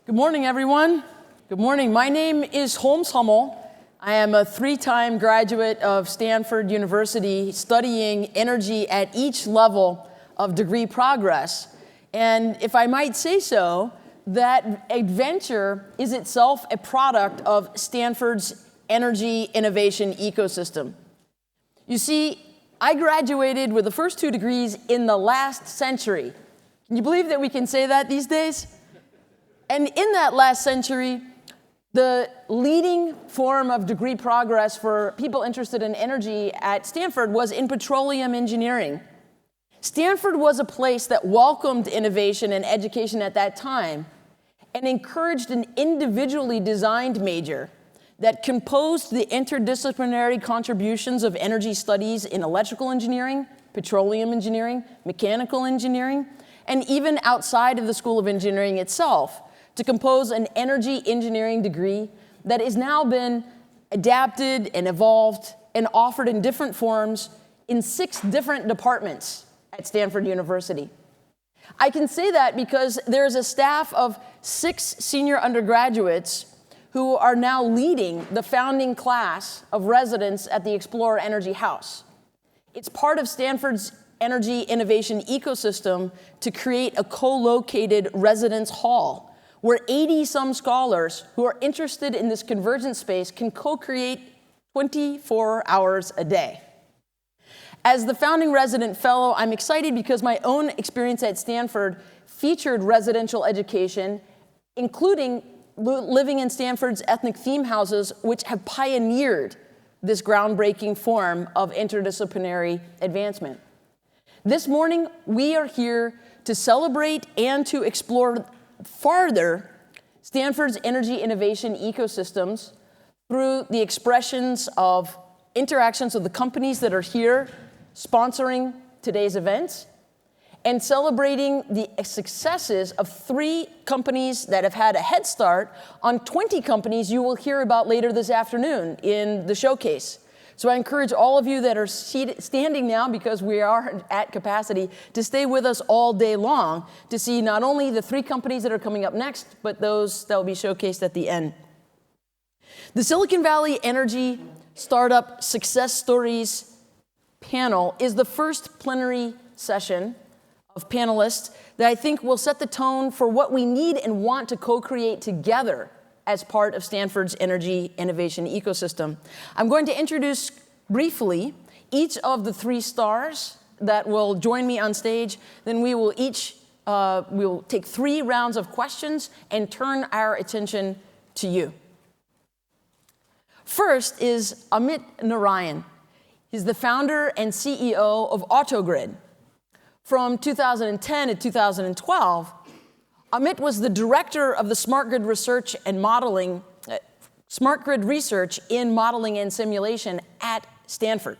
Good morning, everyone. Good morning. My name is Holmes Hummel. I am a 3-time graduate of Stanford University studying energy at each level of degree progress. And if I might say so, that adventure is itself a product of Stanford's energy innovation ecosystem. You see, I graduated with the first 2 degrees in the last century. Can you believe that we can say that these days? And in that last century, the leading form of degree progress for people interested in energy at Stanford was in petroleum engineering. Stanford was a place that welcomed innovation and education at that time and encouraged an individually designed major that composed the interdisciplinary contributions of energy studies in electrical engineering, petroleum engineering, mechanical engineering, and even outside of the School of Engineering itself, to compose an energy engineering degree that has now been adapted and evolved and offered in different forms in 6 different departments at Stanford University. I can say that because there's a staff of 6 senior undergraduates who are now leading the founding class of residents at the Explorer Energy House. It's part of Stanford's energy innovation ecosystem to create a co-located residence hall where 80-some scholars who are interested in this convergent space can co-create 24 hours a day. As the founding resident fellow, I'm excited because my own experience at Stanford featured residential education, including living in Stanford's ethnic theme houses, which have pioneered this groundbreaking form of interdisciplinary advancement. This morning, we are here to celebrate and to explore farther Stanford's energy innovation ecosystems through the expressions of interactions with the companies that are here sponsoring today's events, and celebrating the successes of 3 companies that have had a head start on 20 companies you will hear about later this afternoon in the showcase. So I encourage all of you that are standing now, because we are at capacity, to stay with us all day long to see not only the 3 companies that are coming up next, but those that will be showcased at the end. The Silicon Valley Energy Startup Success Stories panel is the first plenary session of panelists that I think will set the tone for what we need and want to co-create together as part of Stanford's energy innovation ecosystem. I'm going to introduce briefly each of the 3 stars that will join me on stage. Then we will we'll take 3 rounds of questions and turn our attention to you. First is Amit Narayan. He's the founder and CEO of AutoGrid. From 2010 to 2012, Amit was the director of the Smart Grid Research and Modeling, Smart Grid Research in Modeling and Simulation at Stanford.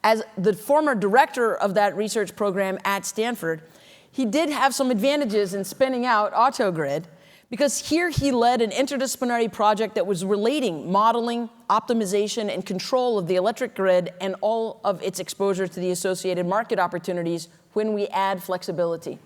As the former director of that research program at Stanford, he did have some advantages in spinning out AutoGrid, because here he led an interdisciplinary project that was relating modeling, optimization, and control of the electric grid and all of its exposure to the associated market opportunities when we add flexibility.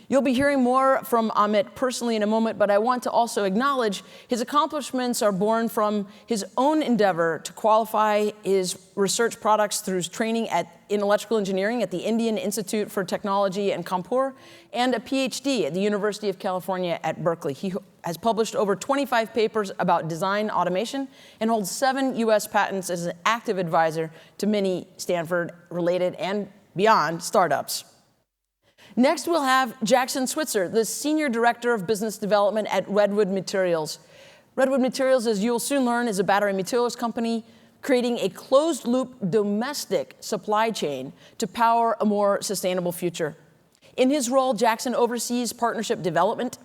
You'll be hearing more from Amit personally in a moment, but I want to also acknowledge his accomplishments are born from his own endeavor to qualify his research products through training in electrical engineering at the Indian Institute for Technology in Kanpur and a PhD at the University of California at Berkeley. He has published over 25 papers about design automation and holds 7 US patents as an active advisor to many Stanford-related and beyond startups. Next, we'll have Jackson Switzer, the Senior Director of Business Development at Redwood Materials. Redwood Materials, as you'll soon learn, is a battery materials company creating a closed-loop domestic supply chain to power a more sustainable future. In his role, Jackson oversees partnership development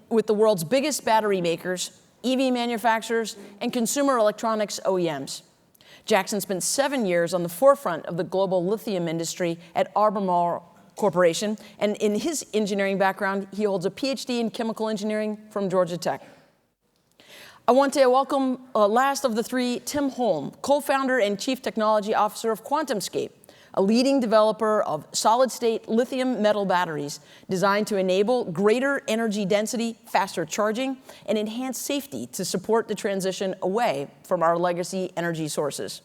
with the world's biggest battery makers, EV manufacturers, and consumer electronics OEMs. Jackson spent 7 years on the forefront of the global lithium industry at Albemarle Corporation, and in his engineering background, he holds a PhD in chemical engineering from Georgia Tech. I want to welcome last of the 3, Tim Holme, co-founder and chief technology officer of QuantumScape, a leading developer of solid-state lithium metal batteries designed to enable greater energy density, faster charging, and enhanced safety to support the transition away from our legacy energy sources.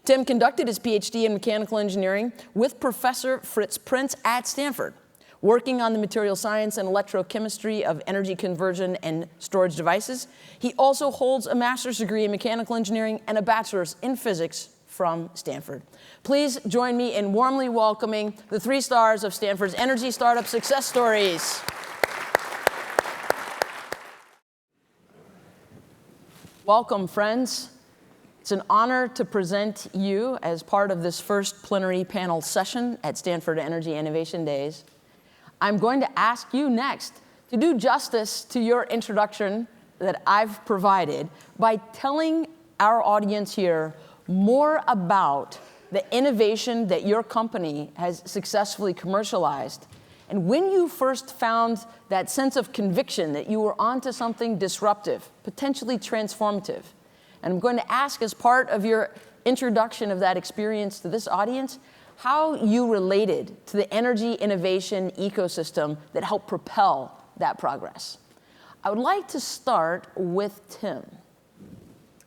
Tim conducted his PhD in mechanical engineering with Professor Fritz Prinz at Stanford, working on the material science and electrochemistry of energy conversion and storage devices. He also holds a master's degree in mechanical engineering and a bachelor's in physics from Stanford. Please join me in warmly welcoming the 3 stars of Stanford's energy startup success stories. Welcome, friends. It's an honor to present you as part of this first plenary panel session at Stanford Energy Innovation Days. I'm going to ask you next to do justice to your introduction that I've provided by telling our audience here more about the innovation that your company has successfully commercialized, and when you first found that sense of conviction that you were onto something disruptive, potentially transformative. And I'm going to ask, as part of your introduction of that experience to this audience, how you related to the energy innovation ecosystem that helped propel that progress. I would like to start with Tim.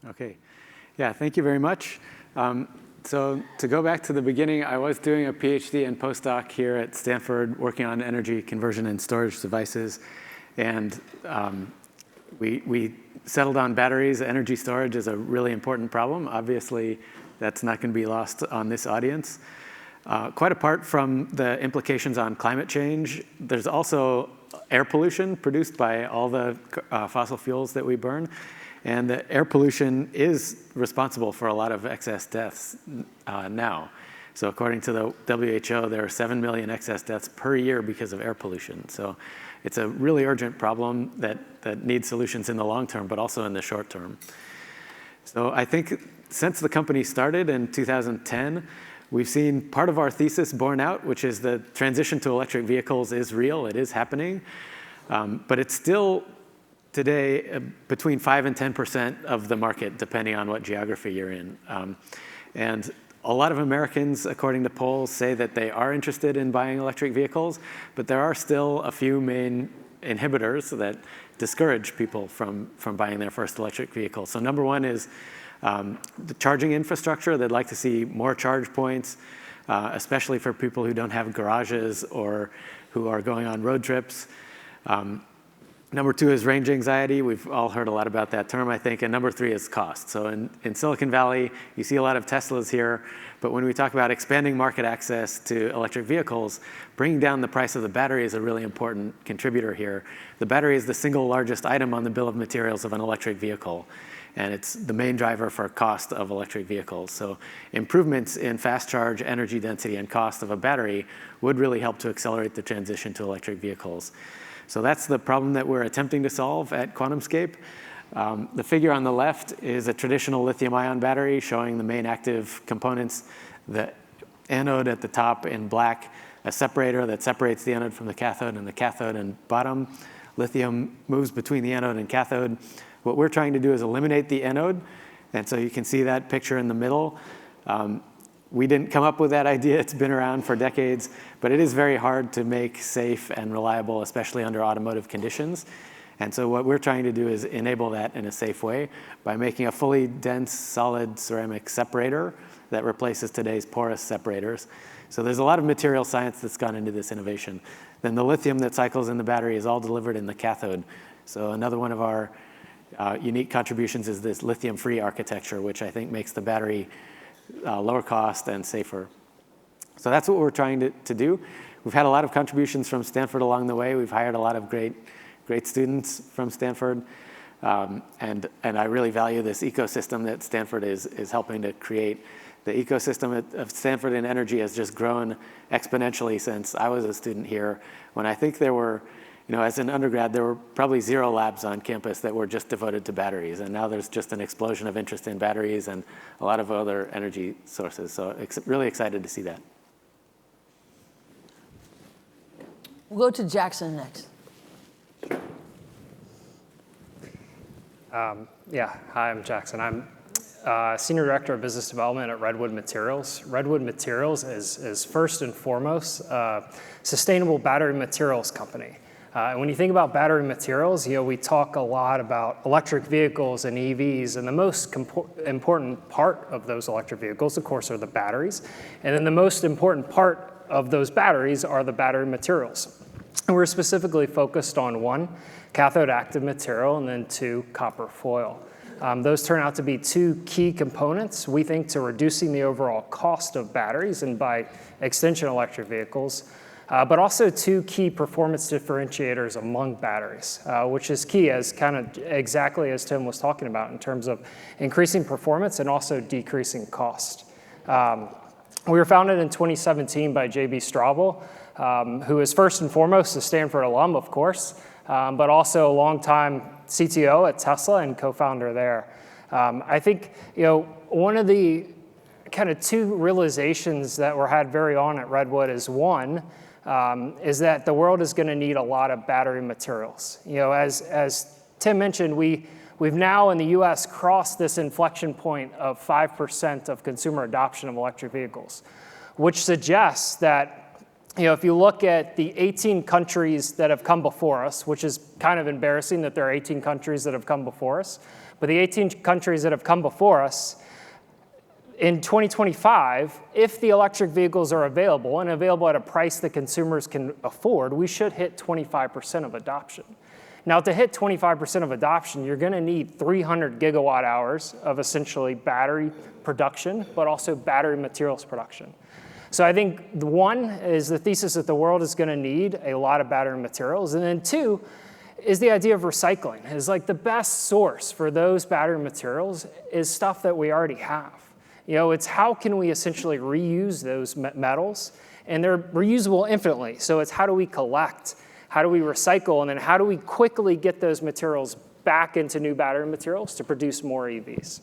Okay. Yeah, thank you very much. So to go back to the beginning, I was doing a PhD and postdoc here at Stanford, working on energy conversion and storage devices. And we settled on batteries. Energy storage is a really important problem. Obviously, that's not going to be lost on this audience. Quite apart from the implications on climate change, there's also air pollution produced by all the fossil fuels that we burn. And the air pollution is responsible for a lot of excess deaths now. So according to the WHO, there are 7 million excess deaths per year because of air pollution. So it's a really urgent problem that needs solutions in the long term, but also in the short term. So I think since the company started in 2010, we've seen part of our thesis borne out, which is the transition to electric vehicles is real, it is happening. But it's still today between 5 and 10% of the market, depending on what geography you're in. And a lot of Americans, according to polls, say that they are interested in buying electric vehicles, but there are still a few main inhibitors that discourage people from buying their first electric vehicle. So number one is the charging infrastructure. They'd like to see more charge points, especially for people who don't have garages or who are going on road trips. Number two is range anxiety. We've all heard a lot about that term, I think. And number three is cost. So in Silicon Valley, you see a lot of Teslas here. But when we talk about expanding market access to electric vehicles, bringing down the price of the battery is a really important contributor here. The battery is the single largest item on the bill of materials of an electric vehicle. And it's the main driver for cost of electric vehicles. So improvements in fast charge, energy density, and cost of a battery would really help to accelerate the transition to electric vehicles. So that's the problem that we're attempting to solve at QuantumScape. The figure on the left is a traditional lithium-ion battery showing the main active components, the anode at the top in black, a separator that separates the anode from the cathode, and the cathode and bottom. Lithium moves between the anode and cathode. What we're trying to do is eliminate the anode, and so you can see that picture in the middle. We didn't come up with that idea. It's been around for decades, but it is very hard to make safe and reliable, especially under automotive conditions. And so what we're trying to do is enable that in a safe way by making a fully dense, solid ceramic separator that replaces today's porous separators. So there's a lot of material science that's gone into this innovation. Then the lithium that cycles in the battery is all delivered in the cathode. So another one of our unique contributions is this lithium-free architecture, which I think makes the battery lower cost and safer. So that's what we're trying to do. We've had a lot of contributions from Stanford along the way. We've hired a lot of great students from Stanford. And I really value this ecosystem that Stanford is helping to create. The ecosystem of Stanford in energy has just grown exponentially since I was a student here, when I think there were, as an undergrad, there were probably 0 labs on campus that were just devoted to batteries. And now there's just an explosion of interest in batteries and a lot of other energy sources. So really excited to see that. We'll go to Jackson next. Yeah, hi, I'm Jackson. I'm Senior Director of Business Development at Redwood Materials. Redwood Materials is first and foremost a sustainable battery materials company. And when you think about battery materials, we talk a lot about electric vehicles and EVs, and the most important part of those electric vehicles, of course, are the batteries. And then the most important part of those batteries are the battery materials. And we're specifically focused on 1, cathode active material, and then 2, copper foil. Those turn out to be 2 key components, we think, to reducing the overall cost of batteries and by extension electric vehicles, but also 2 key performance differentiators among batteries, which is key, as kind of exactly as Tim was talking about, in terms of increasing performance and also decreasing cost. We were founded in 2017 by J.B. Straubel, who is first and foremost a Stanford alum, of course, but also a longtime CTO at Tesla and co-founder there. I think one of the kind of 2 realizations that were had very on at Redwood is, 1, is that the world is going to need a lot of battery materials. As Tim mentioned, we've now in the U.S. crossed this inflection point of 5% of consumer adoption of electric vehicles, which suggests that if you look at the 18 countries that have come before us, which is kind of embarrassing that there are 18 countries that have come before us, but the 18 countries that have come before us, in 2025, if the electric vehicles are available and available at a price that consumers can afford, we should hit 25% of adoption. Now, to hit 25% of adoption, you're going to need 300 gigawatt hours of essentially battery production, but also battery materials production. So I think 1 is the thesis that the world is going to need a lot of battery materials. And then 2 is the idea of recycling. Is like the best source for those battery materials is stuff that we already have. It's how can we essentially reuse those metals, and they're reusable infinitely. So it's how do we collect, how do we recycle, and then how do we quickly get those materials back into new battery materials to produce more EVs.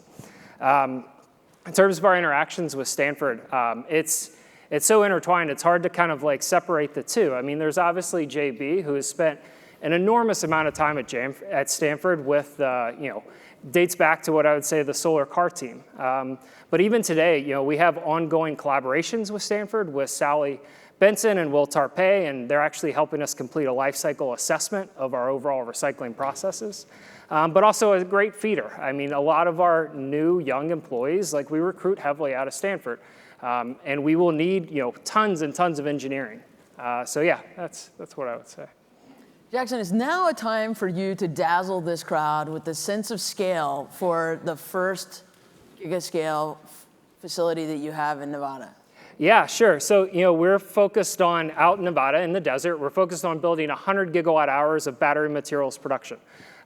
In terms of our interactions with Stanford, it's so intertwined, it's hard to kind of like separate the 2. I mean, there's obviously JB, who has spent an enormous amount of time at Stanford with, dates back to what I would say the solar car team. But even today, we have ongoing collaborations with Stanford, with Sally Benson and Will Tarpey, and they're actually helping us complete a life cycle assessment of our overall recycling processes. But also a great feeder. I mean, a lot of our new young employees, we recruit heavily out of Stanford. And we will need, tons and tons of engineering. So yeah, that's what I would say. Jackson, it's now a time for you to dazzle this crowd with the sense of scale for the first gigascale facility that you have in Nevada. Yeah, sure. So, we're focused on, out in Nevada in the desert, we're focused on building 100 gigawatt hours of battery materials production.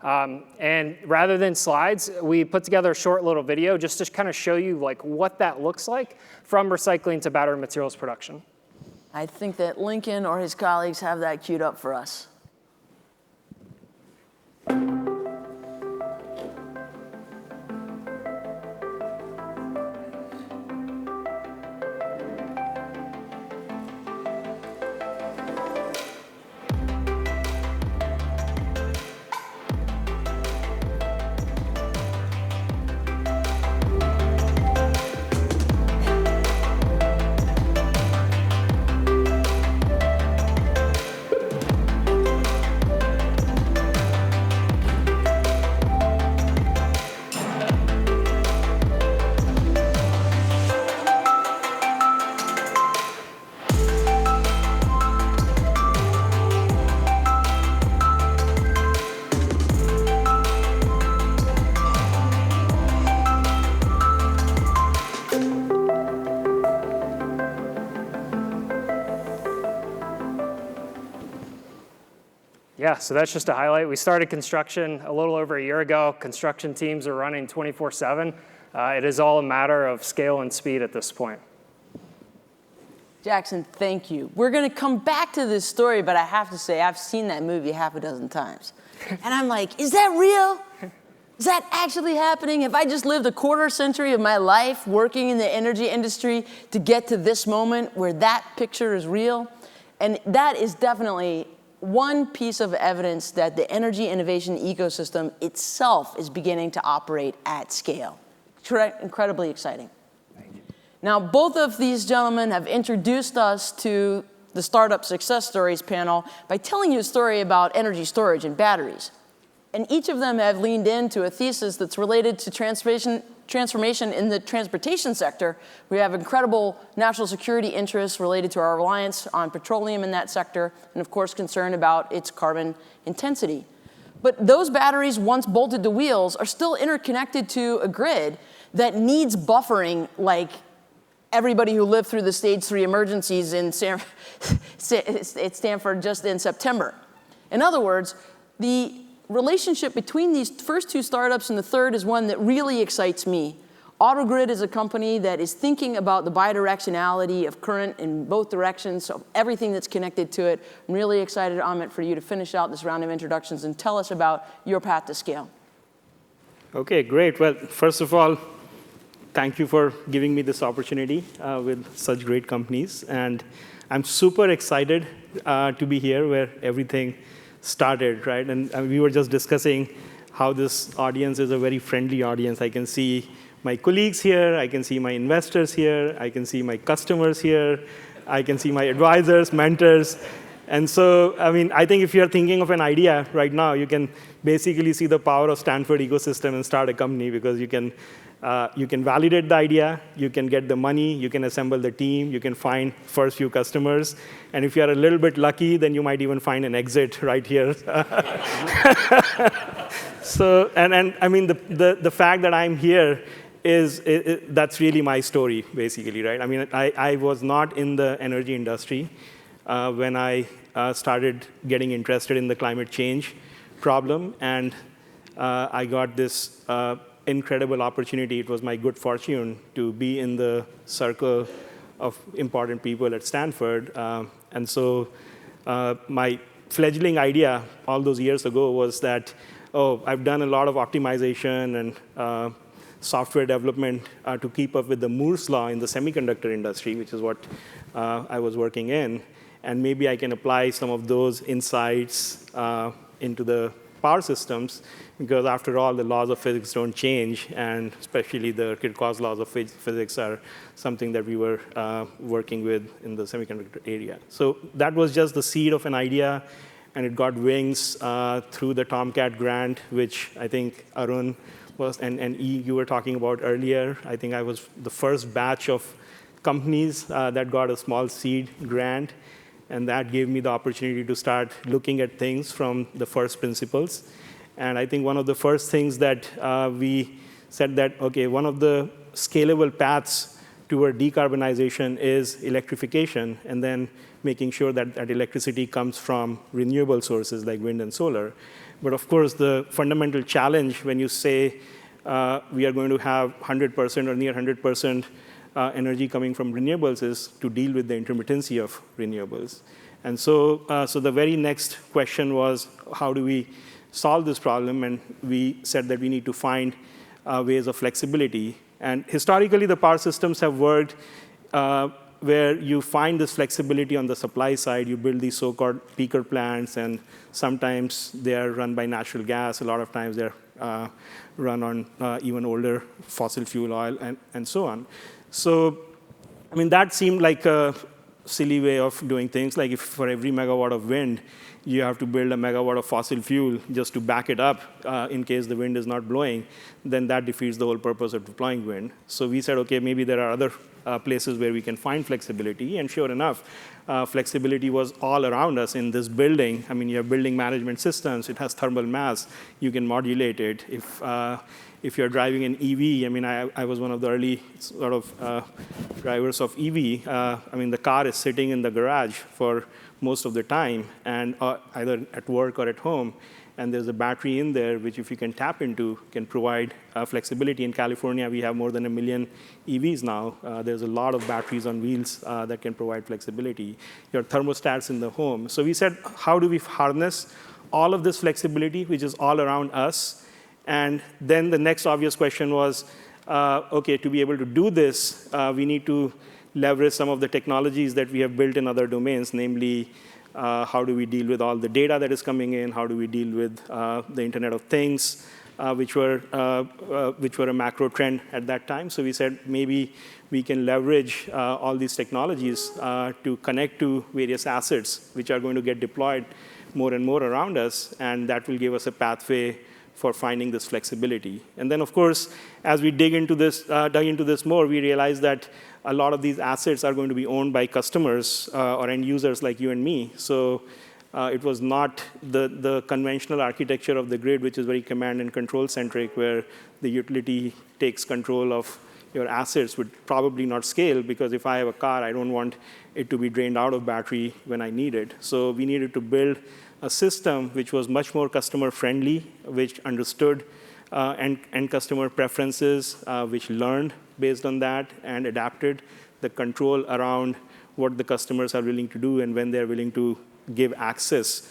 And rather than slides, we put together a short little video just to kind of show you what that looks like from recycling to battery materials production. I think that Lincoln or his colleagues have that queued up for us. Yeah, so that's just a highlight. We started construction a little over a year ago. Construction teams are running 24/7. It is all a matter of scale and speed at this point. Jackson, thank you. We're going to come back to this story, but I have to say, I've seen that movie half a dozen times. And I'm like, is that real? Is that actually happening? Have I just lived a quarter century of my life working in the energy industry to get to this moment where that picture is real? And that is definitely one piece of evidence that the energy innovation ecosystem itself is beginning to operate at scale. incredibly exciting. Now, both of these gentlemen have introduced us to the Startup Success Stories panel by telling you a story about energy storage and batteries. And each of them have leaned into a thesis that's related to transformation in the transportation sector. We have incredible national security interests related to our reliance on petroleum in that sector, and of course, concern about its carbon intensity. But those batteries, once bolted to wheels, are still interconnected to a grid that needs buffering like everybody who lived through the stage 3 emergencies in Stanford just in September. In other words, the relationship between these first two startups and the third is one that really excites me. AutoGrid is a company that is thinking about the bidirectionality of current in both directions, so everything that's connected to it. I'm really excited, Amit, for you to finish out this round of introductions and tell us about your path to scale. OK, great. Well, first of all, thank you for giving me this opportunity with such great companies. And I'm super excited to be here where everything started, right? And we were just discussing how this audience is a very friendly audience. I can see my colleagues here. I can see my investors here. I can see my customers here. I can see my advisors, mentors. And so, I mean, I think if you're thinking of an idea right now, you can basically see the power of Stanford ecosystem and start a company, because you can validate the idea, you can get the money, you can assemble the team, you can find first few customers. And if you're a little bit lucky, then you might even find an exit right here. So, and I mean, the fact that I'm here is, that's really my story, basically, right? I mean, I was not in the energy industry when I started getting interested in the climate change problem. And I got this incredible opportunity. It was my good fortune to be in the circle of important people at Stanford. And so my fledgling idea all those years ago was that, oh, I've done a lot of optimization and software development to keep up with the Moore's law in the semiconductor industry, which is what I was working in. And maybe I can apply some of those insights into the power systems, because after all, the laws of physics don't change, and especially the Kirchhoff's laws of physics are something that we were working with in the semiconductor area. So that was just the seed of an idea, and it got wings through the Tomcat grant, which I think Arun was, and E, you were talking about earlier. I think I was the first batch of companies that got a small seed grant. And that gave me the opportunity to start looking at things from the first principles. And I think one of the first things that we said that, OK, one of the scalable paths toward decarbonization is electrification, and then making sure that that electricity comes from renewable sources like wind and solar. But of course, the fundamental challenge when you say we are going to have 100% or near 100% energy coming from renewables is to deal with the intermittency of renewables. And so, so the very next question was, how do we solve this problem? And we said that we need to find ways of flexibility. And historically, the power systems have worked where you find this flexibility on the supply side. You build these so-called peaker plants, and sometimes they are run by natural gas. A lot of times they're run on even older fossil fuel oil, and so on. So, I mean, that seemed like a silly way of doing things. Like if for every megawatt of wind, you have to build a megawatt of fossil fuel just to back it up in case the wind is not blowing, then that defeats the whole purpose of deploying wind. So we said, OK, maybe there are other places where we can find flexibility. And sure enough, flexibility was all around us in this building. I mean, you have building management systems. It has thermal mass. You can modulate it. If you're driving an EV, I mean, I was one of the early sort of drivers of EV. I mean, the car is sitting in the garage for most of the time, and either at work or at home. And there's a battery in there, which if you can tap into, can provide flexibility. In California, we have more than 1 million EVs now. There's a lot of batteries on wheels that can provide flexibility. Your thermostats in the home. So we said, how do we harness all of this flexibility, which is all around us? And then the next obvious question was, OK, to be able to do this, we need to leverage some of the technologies that we have built in other domains, namely, how do we deal with all the data that is coming in? How do we deal with the Internet of Things? which were a macro trend at that time. So we said maybe we can leverage all these technologies to connect to various assets which are going to get deployed more and more around us, and that will give us a pathway for finding this flexibility. And then, of course, as we dug into this more, we realized that a lot of these assets are going to be owned by customers or end users like you and me. So it was not the conventional architecture of the grid, which is very command and control centric, where the utility takes control of your assets, would probably not scale, because if I have a car, I don't want it to be drained out of battery when I need it. So we needed to build a system which was much more customer friendly, which understood end customer preferences, which learned based on that and adapted the control around what the customers are willing to do and when they're willing to give access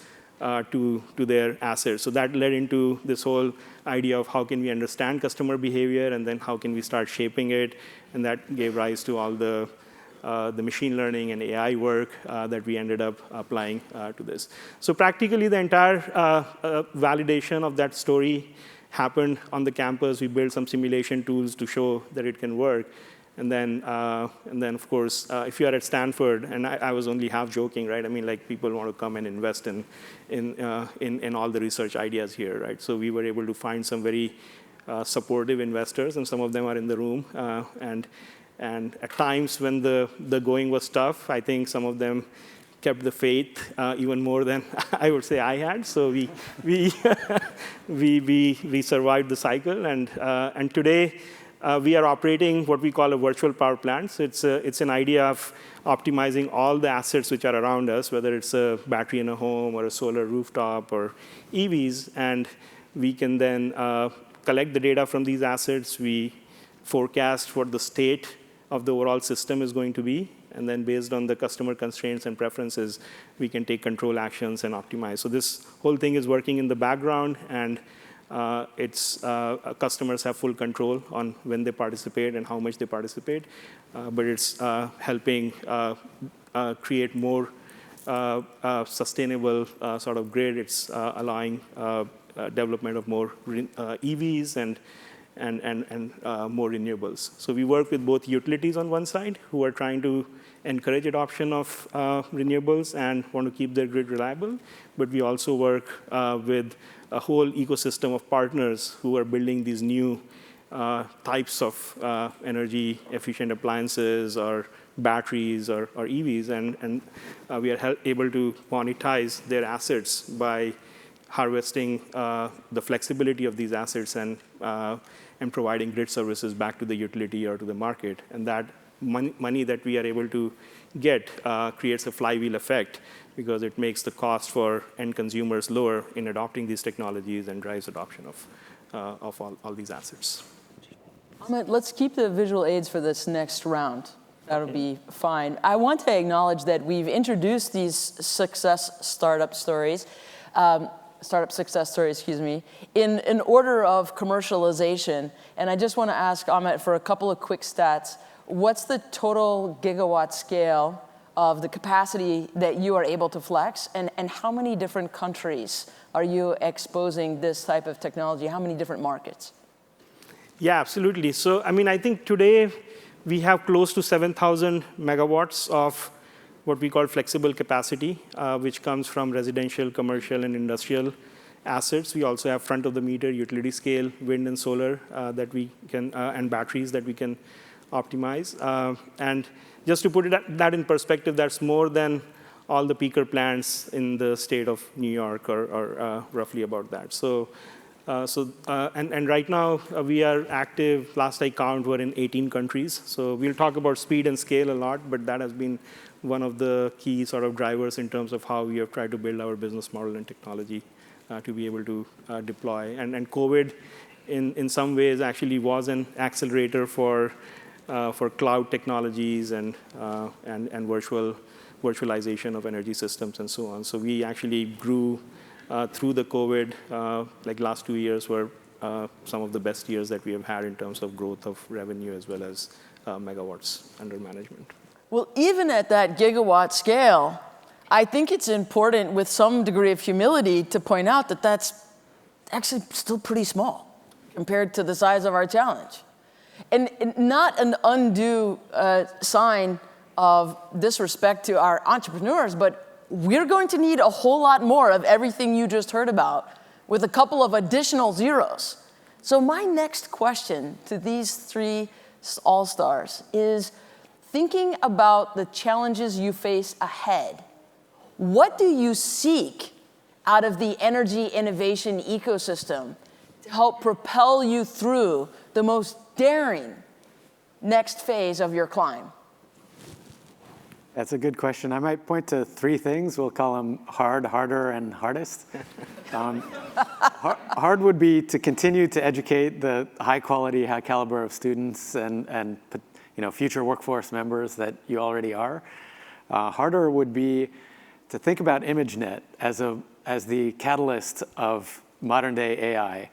to their assets. So that led into this whole idea of how can we understand customer behavior, and then how can we start shaping it, and that gave rise to all the machine learning and AI work that we ended up applying to this. So practically the entire validation of that story happened on the campus. We built some simulation tools to show that it can work. And then, of course, if you are at Stanford, and I was only half joking, right? I mean, like, people want to come and invest in all the research ideas here, right? So we were able to find some very supportive investors, and some of them are in the room. And at times when the going was tough, I think some of them kept the faith even more than I would say I had. So we survived the cycle, and today we are operating what we call a virtual power plant. So it's an idea of optimizing all the assets which are around us, whether it's a battery in a home or a solar rooftop or EVs, and we can then collect the data from these assets. We forecast what the state of the overall system is going to be, and then based on the customer constraints and preferences, we can take control actions and optimize. So this whole thing is working in the background, and customers have full control on when they participate and how much they participate, but it's helping create more sustainable sort of grid. It's allowing development of more EVs and more renewables. So we work with both utilities on one side, who are trying to encourage adoption of renewables and want to keep their grid reliable, but we also work with a whole ecosystem of partners who are building these new types of energy efficient appliances or batteries or EVs, and we are able to monetize their assets by harvesting the flexibility of these assets and providing grid services back to the utility or to the market. And that money that we are able to get creates a flywheel effect, because it makes the cost for end consumers lower in adopting these technologies and drives adoption of all these assets. Amit, let's keep the visual aids for this next round. That'll be fine. I want to acknowledge that we've introduced these startup success stories, in order of commercialization. And I just want to ask Amit for a couple of quick stats. What's the total gigawatt scale of the capacity that you are able to flex, and how many different countries are you exposing this type of technology? How many different markets? Yeah, absolutely. So, I mean, I think today we have close to 7,000 megawatts of what we call flexible capacity, which comes from residential, commercial, and industrial assets. We also have front-of-the-meter utility scale wind and solar that we can, and batteries that we can optimize. And just to put that in perspective, that's more than all the peaker plants in the state of New York, or roughly about that. And right now, we are active, last I count, we're in 18 countries. So we'll talk about speed and scale a lot, but that has been one of the key sort of drivers in terms of how we have tried to build our business model and technology to be able to deploy. And COVID, in some ways, actually was an accelerator for cloud technologies and virtualization of energy systems and so on. So we actually grew through the COVID, like last 2 years were some of the best years that we have had in terms of growth of revenue as well as megawatts under management. Well, even at that gigawatt scale, I think it's important with some degree of humility to point out that that's actually still pretty small. compared to the size of our challenge. And not an undue sign of disrespect to our entrepreneurs, but we're going to need a whole lot more of everything you just heard about with a couple of additional zeros. So my next question to these three all-stars is, thinking about the challenges you face ahead, what do you seek out of the energy innovation ecosystem to help propel you through the most daring next phase of your climb? That's a good question. I might point to three things. We'll call them hard, harder, and hardest. Hard would be to continue to educate the high quality, high caliber of students and future workforce members that you already are. Harder would be to think about ImageNet as the catalyst of modern day AI.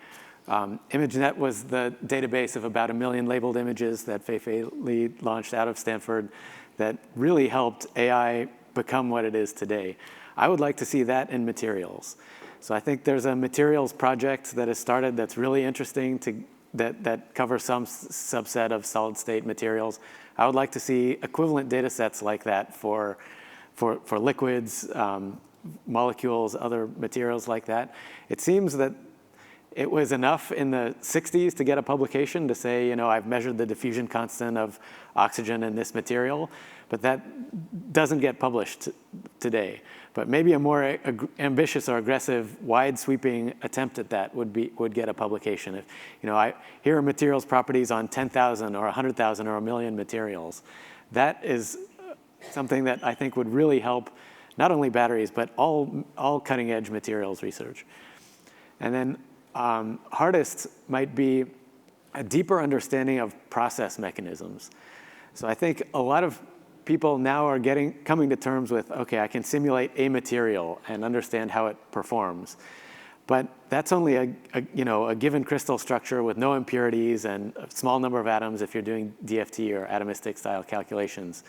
ImageNet was the database of about 1 million labeled images that Fei-Fei Li launched out of Stanford that really helped AI become what it is today. I would like to see that in materials. So I think there's a materials project that has started that's really interesting that covers some subset of solid state materials. I would like to see equivalent data sets like that for liquids, molecules, other materials like that. It seems that it was enough in the 60s to get a publication to say, I've measured the diffusion constant of oxygen in this material, but that doesn't get published today. But maybe a more ambitious or aggressive, wide-sweeping attempt at that would get a publication. If, here are materials properties on 10,000 or 100,000 or 1 million materials. That is something that I think would really help not only batteries, but all cutting-edge materials research. And then hardest might be a deeper understanding of process mechanisms. So I think a lot of people now are coming to terms with, okay, I can simulate a material and understand how it performs. But that's only a given crystal structure with no impurities and a small number of atoms if you're doing DFT or atomistic style calculations.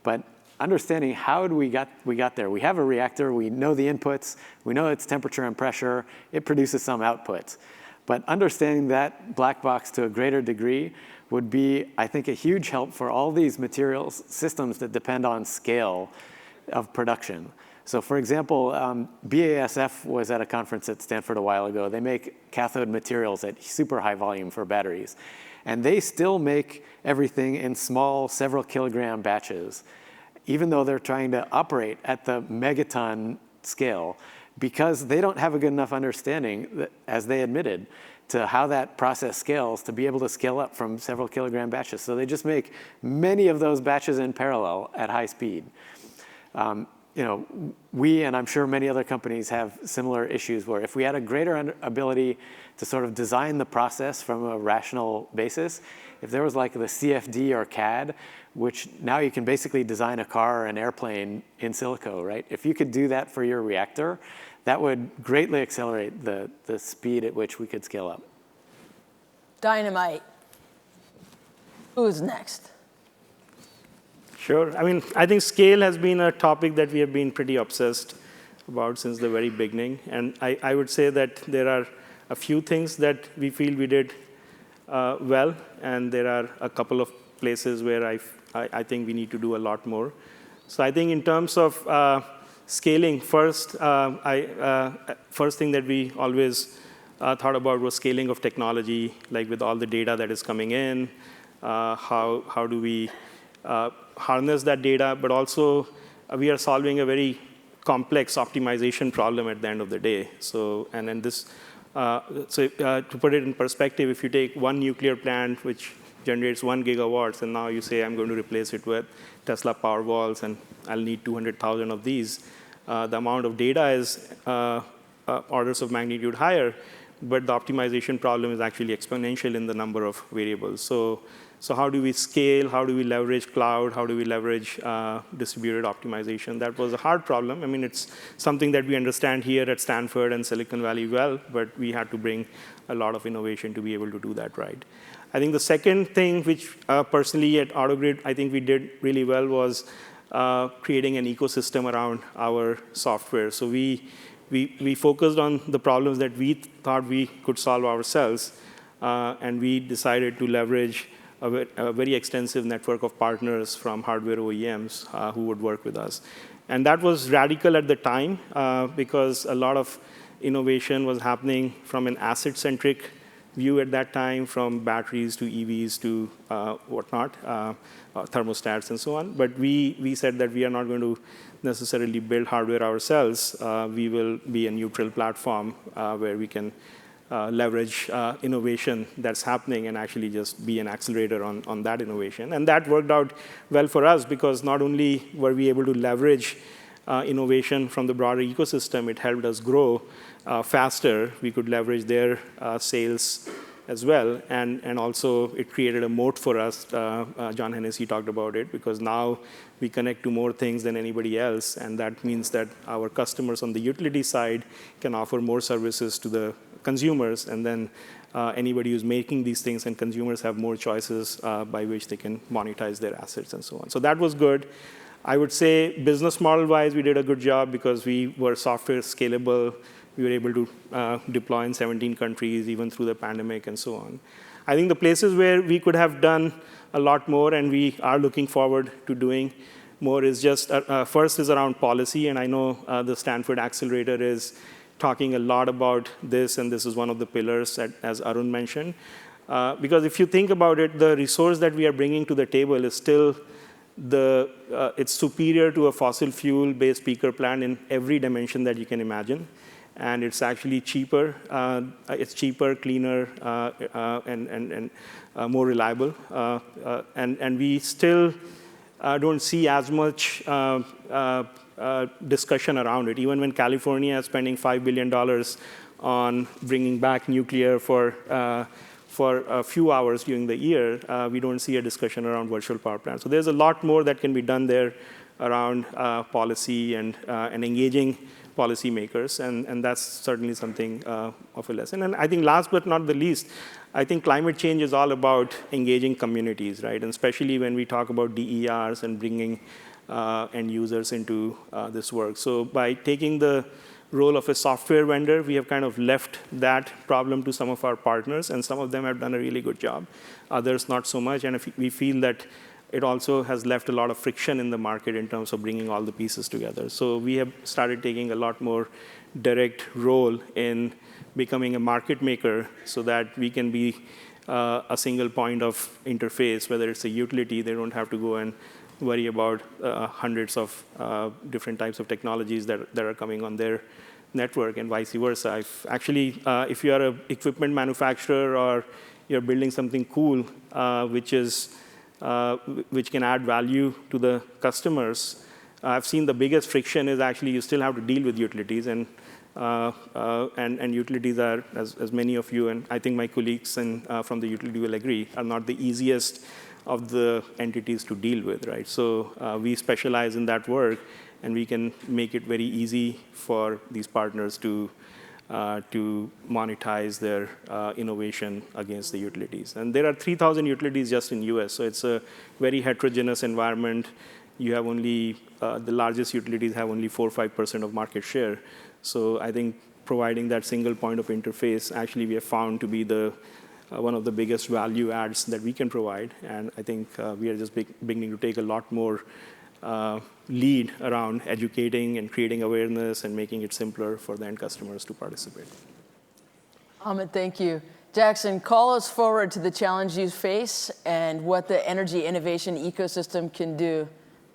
But understanding how we got there. We have a reactor, we know the inputs, we know its temperature and pressure, it produces some outputs. But understanding that black box to a greater degree would be, I think, a huge help for all these materials systems that depend on scale of production. So for example, BASF was at a conference at Stanford a while ago. They make cathode materials at super high volume for batteries. And they still make everything in small, several kilogram batches, even though they're trying to operate at the megaton scale, because they don't have a good enough understanding, as they admitted, to how that process scales to be able to scale up from several kilogram batches. So they just make many of those batches in parallel at high speed. We, and I'm sure many other companies, have similar issues where if we had a greater ability to sort of design the process from a rational basis, if there was like the CFD or CAD, which now you can basically design a car or an airplane in silico, right? If you could do that for your reactor, that would greatly accelerate the speed at which we could scale up. Dynamite. Who's next? Sure. I think scale has been a topic that we have been pretty obsessed about since the very beginning. And I would say that there are a few things that we feel we did well, and there are a couple of places where I think we need to do a lot more. So I think in terms of scaling, first thing that we always thought about was scaling of technology, like with all the data that is coming in, how do we harness that data, but also we are solving a very complex optimization problem at the end of the day. So, and then this, to put it in perspective, if you take one nuclear plant which generates 1 gigawatts, and now you say I'm going to replace it with Tesla Powerwalls, and I'll need 200,000 of these, the amount of data is orders of magnitude higher, but the optimization problem is actually exponential in the number of variables. So how do we scale? How do we leverage cloud? How do we leverage distributed optimization? That was a hard problem. It's something that we understand here at Stanford and Silicon Valley well, but we had to bring a lot of innovation to be able to do that right. I think the second thing, which personally at AutoGrid, I think we did really well, was creating an ecosystem around our software. So we focused on the problems that we thought we could solve ourselves. and we decided to leverage a very extensive network of partners from hardware OEMs who would work with us. And that was radical at the time because a lot of innovation was happening from an asset-centric view at that time, from batteries to EVs to whatnot, thermostats and so on. But we said that we are not going to necessarily build hardware ourselves. We will be a neutral platform where we can leverage innovation that's happening and actually just be an accelerator on that innovation. And that worked out well for us because not only were we able to leverage innovation from the broader ecosystem, it helped us grow faster. We could leverage their sales as well. And also, it created a moat for us. John Hennessy talked about it, because now we connect to more things than anybody else. And that means that our customers on the utility side can offer more services to the consumers. And then anybody who's making these things and consumers have more choices by which they can monetize their assets and so on. So that was good. I would say business model-wise, we did a good job because we were software scalable. We were able to deploy in 17 countries, even through the pandemic and so on. I think the places where we could have done a lot more, and we are looking forward to doing more, is just first is around policy. And I know the Stanford Accelerator is talking a lot about this, and this is one of the pillars, as Arun mentioned. Because if you think about it, the resource that we are bringing to the table is still it's superior to a fossil fuel-based peaker plant in every dimension that you can imagine. And it's actually cheaper. It's cheaper, cleaner, and more reliable. And we still don't see as much discussion around it. Even when California is spending $5 billion on bringing back nuclear for a few hours during the year, we don't see a discussion around virtual power plants. So there's a lot more that can be done there around policy and engaging policymakers, and that's certainly something of a lesson. And I think last but not the least, I think climate change is all about engaging communities, right? And especially when we talk about DERs and bringing end users into this work. So by taking the role of a software vendor, we have kind of left that problem to some of our partners, and some of them have done a really good job. Others not so much, and we feel that it also has left a lot of friction in the market in terms of bringing all the pieces together. So we have started taking a lot more direct role in becoming a market maker so that we can be a single point of interface. Whether it's a utility, they don't have to go and worry about hundreds of different types of technologies that are coming on their network, and vice versa. If you are an equipment manufacturer or you're building something cool, which can add value to the customers, I've seen the biggest friction is actually you still have to deal with utilities, and utilities are, as many of you and I think my colleagues from the utility will agree, are not the easiest of the entities to deal with, right? So we specialize in that work, and we can make it very easy for these partners to monetize their innovation against the utilities. And there are 3,000 utilities just in US, so it's a very heterogeneous environment. You have only, the largest utilities have only 4 or 5% of market share. So I think providing that single point of interface, actually we have found to be one of the biggest value adds that we can provide. And I think we are just beginning to take a lot more lead around educating and creating awareness and making it simpler for the end customers to participate. Amit, thank you. Jackson, call us forward to the challenge you face and what the energy innovation ecosystem can do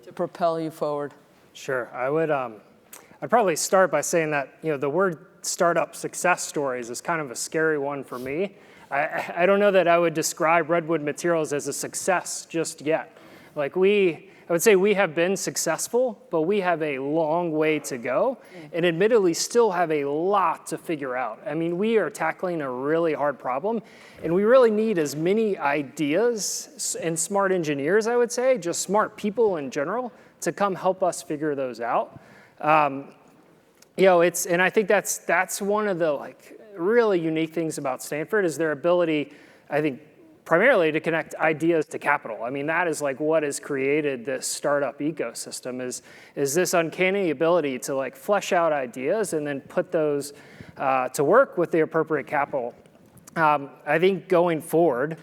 to propel you forward. Sure. I'd probably start by saying that the word startup success stories is kind of a scary one for me. I don't know that I would describe Redwood Materials as a success just yet. I would say we have been successful, but we have a long way to go, and admittedly still have a lot to figure out. I mean, we are tackling a really hard problem, and we really need as many ideas and smart engineers, I would say, just smart people in general, to come help us figure those out. And I think that's one of the really unique things about Stanford is their ability, I think, primarily to connect ideas to capital. I mean, that is what has created this startup ecosystem is this uncanny ability to flesh out ideas and then put those to work with the appropriate capital. I think going forward,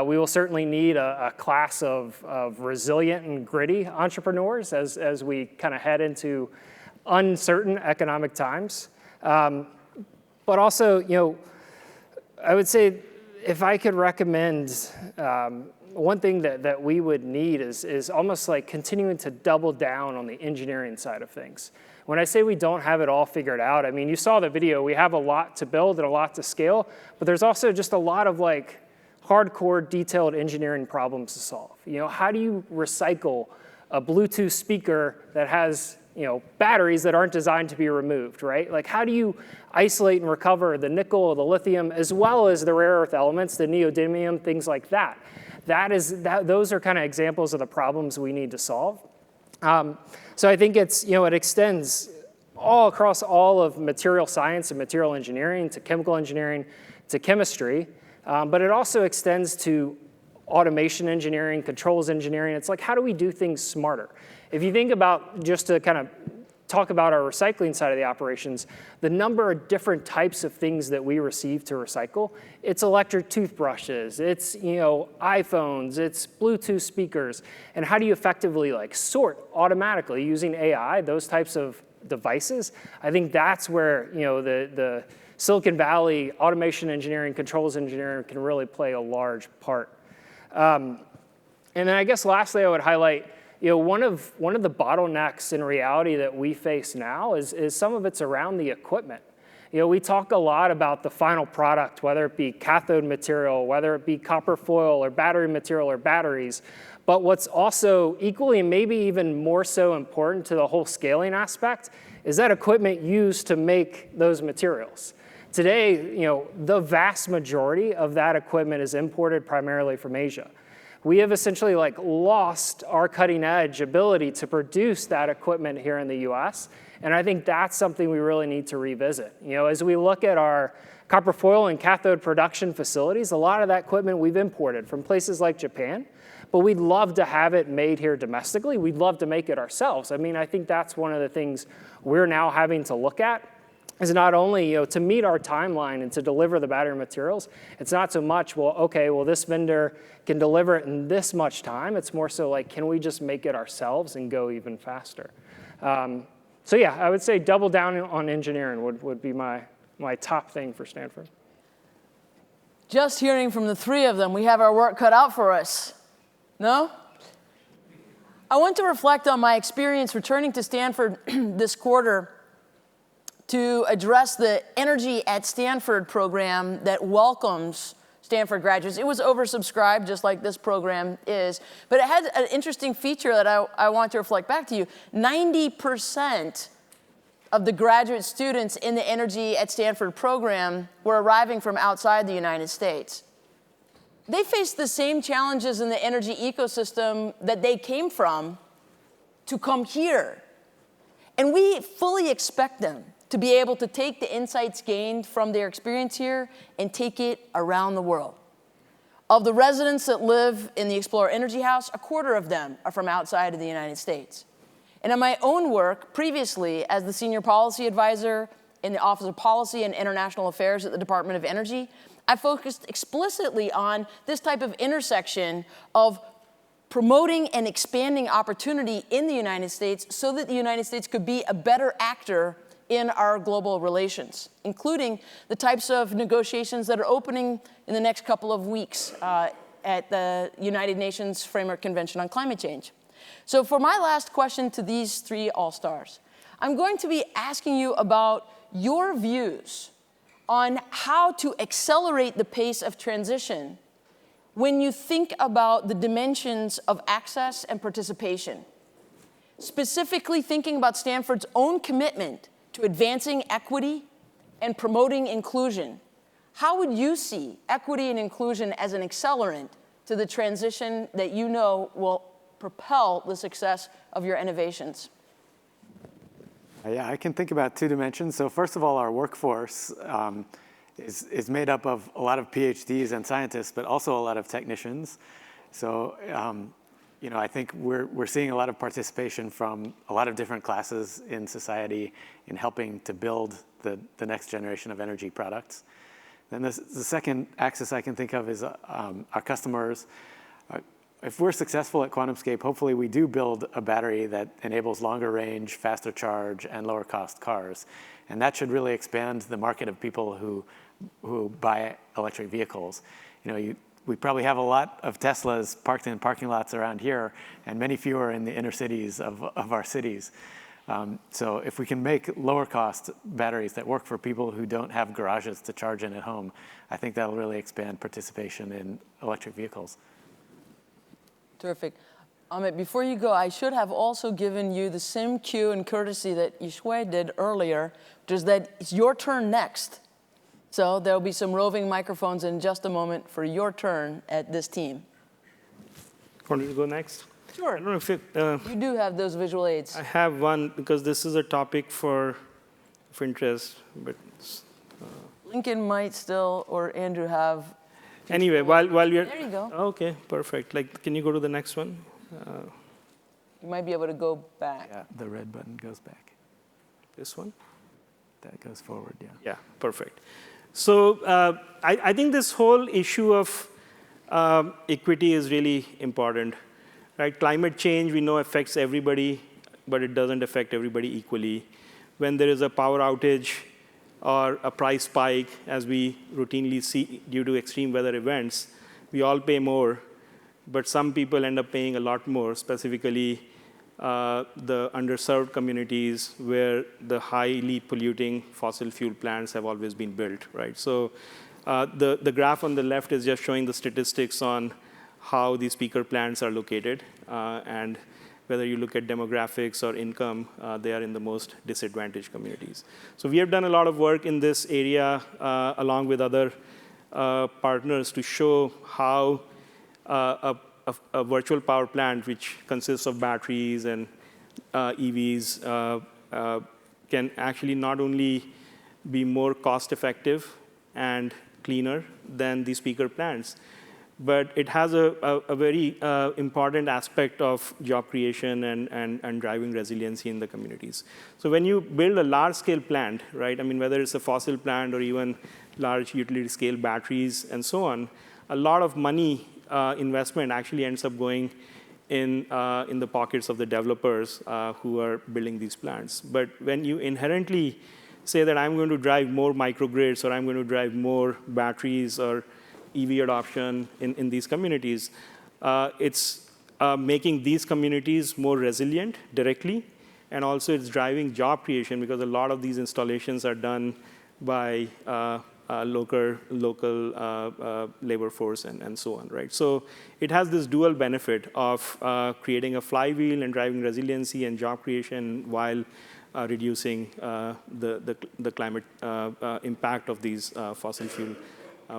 we will certainly need a class of resilient and gritty entrepreneurs as we kind of head into uncertain economic times. But also, I would say if I could recommend one thing that we would need is almost like continuing to double down on the engineering side of things. When I say we don't have it all figured out, I mean, you saw the video, we have a lot to build and a lot to scale, but there's also just a lot of like hardcore detailed engineering problems to solve. How do you recycle a Bluetooth speaker that has batteries that aren't designed to be removed, right? Like how do you isolate and recover the nickel, the lithium, as well as the rare earth elements, the neodymium, things like that. Those are kind of examples of the problems we need to solve. So I think it extends all across all of material science and material engineering to chemical engineering to chemistry, but it also extends to automation engineering, controls engineering. It's like, how do we do things smarter? If you think about, just to kind of talk about our recycling side of the operations, the number of different types of things that we receive to recycle, it's electric toothbrushes, it's iPhones, it's Bluetooth speakers, and how do you effectively sort automatically using AI, those types of devices? I think that's where the Silicon Valley automation engineering, controls engineering can really play a large part. And then I guess lastly, I would highlight one of the bottlenecks in reality that we face now is some of it's around the equipment. We talk a lot about the final product, whether it be cathode material, whether it be copper foil or battery material or batteries. But what's also equally and maybe even more so important to the whole scaling aspect is that equipment used to make those materials. Today, the vast majority of that equipment is imported primarily from Asia. We have essentially lost our cutting edge ability to produce that equipment here in the US. And I think that's something we really need to revisit. As we look at our copper foil and cathode production facilities, a lot of that equipment we've imported from places like Japan, but we'd love to have it made here domestically. We'd love to make it ourselves. I mean, I think that's one of the things we're now having to look at. Is not only to meet our timeline and to deliver the battery materials, it's not so much, this vendor can deliver it in this much time. It's more so can we just make it ourselves and go even faster? So yeah, I would say double down on engineering would be my top thing for Stanford. Just hearing from the three of them, we have our work cut out for us. No? I want to reflect on my experience returning to Stanford this quarter to address the Energy at Stanford program that welcomes Stanford graduates. It was oversubscribed, just like this program is, but it had an interesting feature that I want to reflect back to you. 90% of the graduate students in the Energy at Stanford program were arriving from outside the United States. They faced the same challenges in the energy ecosystem that they came from to come here. And we fully expect them to be able to take the insights gained from their experience here and take it around the world. Of the residents that live in the Explorer Energy House, 1/4 of them are from outside of the United States. And in my own work previously as the Senior Policy Advisor in the Office of Policy and International Affairs at the Department of Energy, I focused explicitly on this type of intersection of promoting and expanding opportunity in the United States so that the United States could be a better actor in our global relations, including the types of negotiations that are opening in the next couple of weeks at the United Nations Framework Convention on Climate Change. So for my last question to these three all-stars, I'm going to be asking you about your views on how to accelerate the pace of transition when you think about the dimensions of access and participation, specifically thinking about Stanford's own commitment to advancing equity and promoting inclusion. How would you see equity and inclusion as an accelerant to the transition that you know will propel the success of your innovations? Yeah, I can think about 2 dimensions. So first of all, our workforce is made up of a lot of PhDs and scientists, but also a lot of technicians. So I think we're seeing a lot of participation from a lot of different classes in society in helping to build the next generation of energy products. Then the second axis I can think of is our customers. If we're successful at QuantumScape, hopefully we do build a battery that enables longer range, faster charge, and lower cost cars. And that should really expand the market of people who buy electric vehicles. We probably have a lot of Teslas parked in parking lots around here, and many fewer in the inner cities of our cities. So if we can make lower cost batteries that work for people who don't have garages to charge in at home, I think that'll really expand participation in electric vehicles. Terrific. Amit, before you go, I should have also given you the same cue and courtesy that Yishui did earlier, which is that it's your turn next. So there'll be some roving microphones in just a moment for your turn at this team. Want me to go next? Sure. I don't know if it, you do have those visual aids. I have one because this is a topic of interest, but Lincoln might still, or Andrew, have. Anyway, while we're There you go. Okay, perfect. Can you go to the next one? You might be able to go back. Yeah, the red button goes back. This one? That goes forward, yeah. Yeah, perfect. So I think this whole issue of equity is really important. Right? Climate change, we know, affects everybody, but it doesn't affect everybody equally. When there is a power outage or a price spike, as we routinely see due to extreme weather events, we all pay more, but some people end up paying a lot more, specifically the underserved communities where the highly polluting fossil fuel plants have always been built, right? So the graph on the left is just showing the statistics on how these peaker plants are located, and whether you look at demographics or income, they are in the most disadvantaged communities. So we have done a lot of work in this area, along with other partners, to show how a virtual power plant, which consists of batteries and EVs, can actually not only be more cost-effective and cleaner than these peaker plants, but it has a very important aspect of job creation and driving resiliency in the communities. So when you build a large-scale plant, right, I mean, whether it's a fossil plant or even large utility-scale batteries and so on, a lot of money investment actually ends up going in the pockets of the developers who are building these plants. But when you inherently say that I'm going to drive more microgrids, or I'm going to drive more batteries or EV adoption in these communities, it's making these communities more resilient directly, and also it's driving job creation, because a lot of these installations are done by local labor force and so on, right? So it has this dual benefit of creating a flywheel and driving resiliency and job creation while reducing the climate impact of these fossil fuel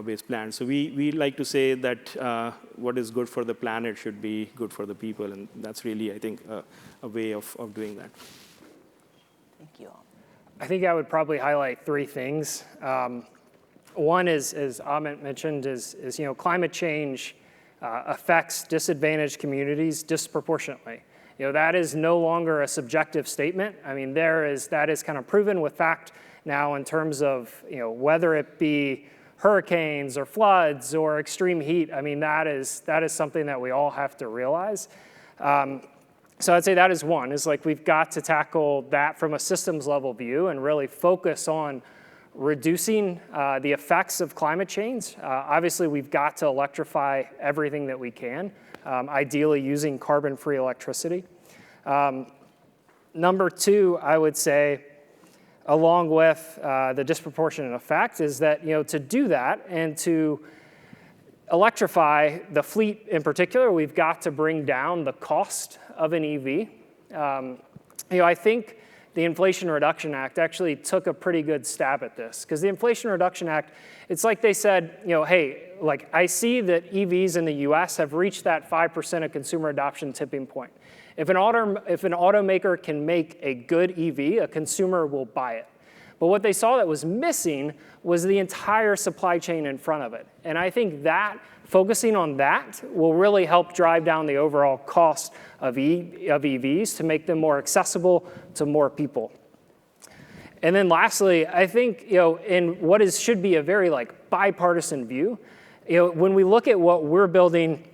based plants. So we like to say that what is good for the planet should be good for the people, and that's really, I think, a way of doing that. Thank you. I think I would probably highlight three things. One is, as Amit mentioned, is climate change affects disadvantaged communities disproportionately. That is no longer a subjective statement. I mean, that is kind of proven with fact now in terms of whether it be hurricanes or floods or extreme heat. I mean, that is something that we all have to realize. So I'd say that is one, is like we've got to tackle that from a systems level view and really focus on reducing the effects of climate change. Obviously, we've got to electrify everything that we can, ideally using carbon-free electricity. Number two, I would say, along with the disproportionate effect, is that to do that and to electrify the fleet in particular, we've got to bring down the cost of an EV. I think the Inflation Reduction Act actually took a pretty good stab at this, because the Inflation Reduction Act, it's like they said, hey, like I see that EVs in the US have reached that 5% of consumer adoption tipping point. If an automaker can make a good EV, a consumer will buy it. But what they saw that was missing was the entire supply chain in front of it. And I think that focusing on that will really help drive down the overall cost of EVs to make them more accessible to more people. And then lastly, I think in what should be a very bipartisan view. When we look at what we're building